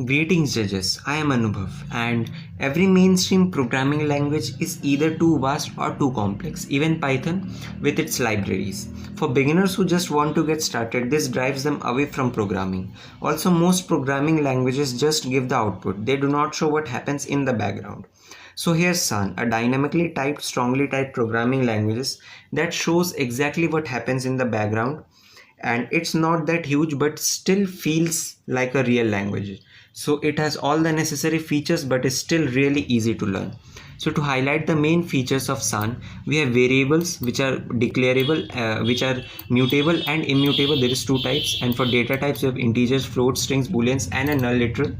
Greetings judges, I am Anubhav, and every mainstream programming language is either too vast or too complex, even Python with its libraries. For beginners who just want to get started, this drives them away from programming. Also, most programming languages just give the output, they do not show what happens in the background. So here's Sun, a dynamically typed, strongly typed programming languages that shows exactly what happens in the background, and it's not that huge but still feels like a real language. So it has all the necessary features but is still really easy to learn. So to highlight the main features of Sun, we have variables which are declarable, which are mutable and immutable. There is two types, and for data types we have integers, floats, strings, booleans, and a null literal.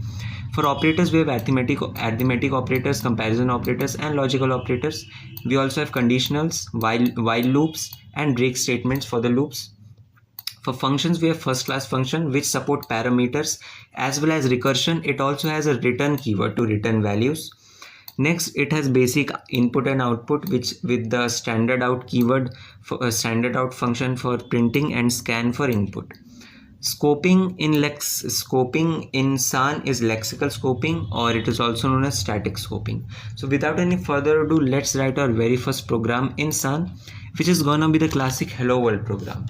For operators we have arithmetic operators, comparison operators, and logical operators. We also have conditionals, while loops, and break statements for the loops. For functions, we have first class function which support parameters as well as recursion. It also has a return keyword to return values. Next, it has basic input and output, which with the standard out keyword for a standard out function for printing and scan for input. Scoping in Sun is lexical scoping, or it is also known as static scoping. So without any further ado, let's write our very first program in Sun, which is gonna be the classic hello world program.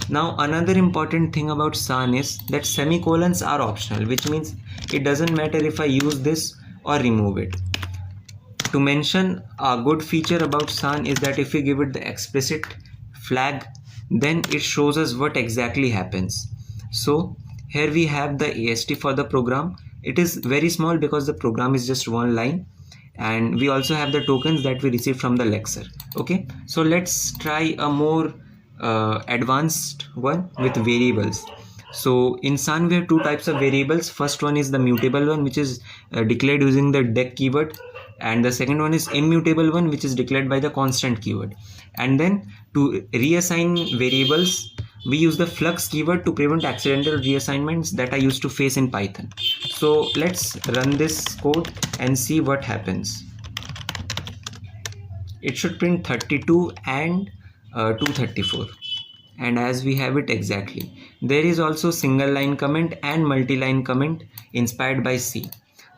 Now another important thing about Sun is that semicolons are optional, which means it doesn't matter if I use this or remove it. To mention a good feature about Sun is that if we give it the explicit flag, then it shows us what exactly happens. So here we have the AST for the program. It is very small because the program is just one line, and we also have the tokens that we received from the lexer. Okay, so let's try a more advanced one with variables. So in Sun we have two types of variables. First one is the mutable one, which is declared using the dec keyword, and the second one is immutable one, which is declared by the constant keyword. And then to reassign variables, we use the flux keyword to prevent accidental reassignments that I used to face in Python. So let's run this code and see what happens. It should print 32 and 234, and as we have it exactly. There is also single line comment and multi-line comment inspired by C.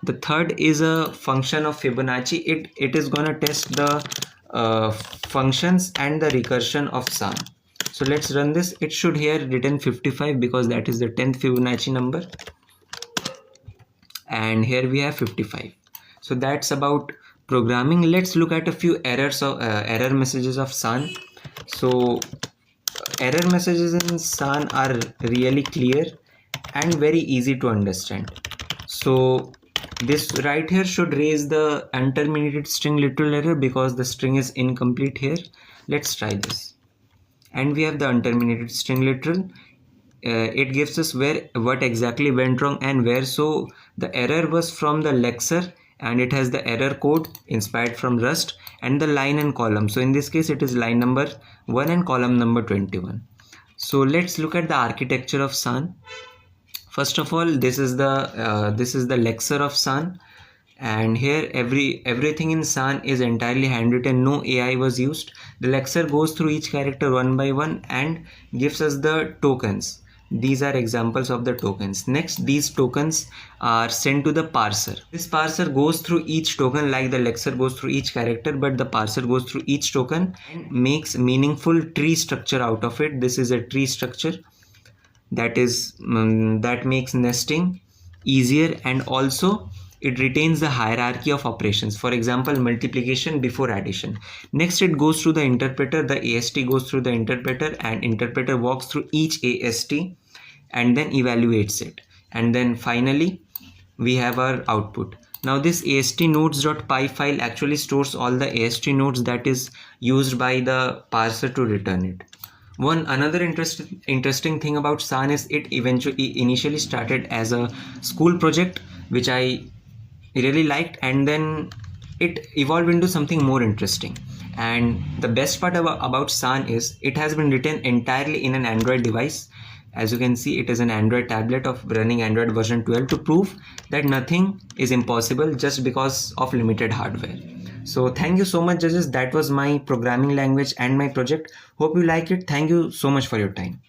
The third is a function of Fibonacci. It is gonna test the functions and the recursion of Sun. So let's run this. It should here return 55 because that is the 10th Fibonacci number, and here we have 55. So that's about programming. Let's look at a few error messages of Sun. So error messages in Sun are really clear and very easy to understand. So this right here should raise the unterminated string literal error because the string is incomplete here. Let's try this, and we have the unterminated string literal. It gives us what exactly went wrong and where. So the error was from the lexer, and it has the error code inspired from Rust and the line and column. So in this case it is line number 1 and column number 21. So let's look at the architecture of Sun. First of all, this is the lexer of Sun, and here everything in Sun is entirely handwritten. No AI was used. The lexer goes through each character one by one and gives us the tokens. These are examples of the tokens. Next, these tokens are sent to the parser. This parser goes through each token like the lexer goes through each character, but the parser goes through each token and makes meaningful tree structure out of it. This is a tree structure that makes nesting easier, and also it retains the hierarchy of operations. For example, multiplication before addition. Next, it goes through the interpreter. The AST goes through the interpreter, and interpreter walks through each AST and then evaluates it. And then finally, we have our output. Now this AST nodes.py file actually stores all the AST nodes that is used by the parser to return it. Another interesting thing about Sun is it initially started as a school project, which I really liked, and then it evolved into something more interesting. And the best part about Sun is it has been written entirely in an Android device. As you can see, it is an Android tablet of running Android version 12 to prove that nothing is impossible just because of limited hardware. So thank you so much, judges. That was my programming language and my project. Hope you like it. Thank you so much for your time.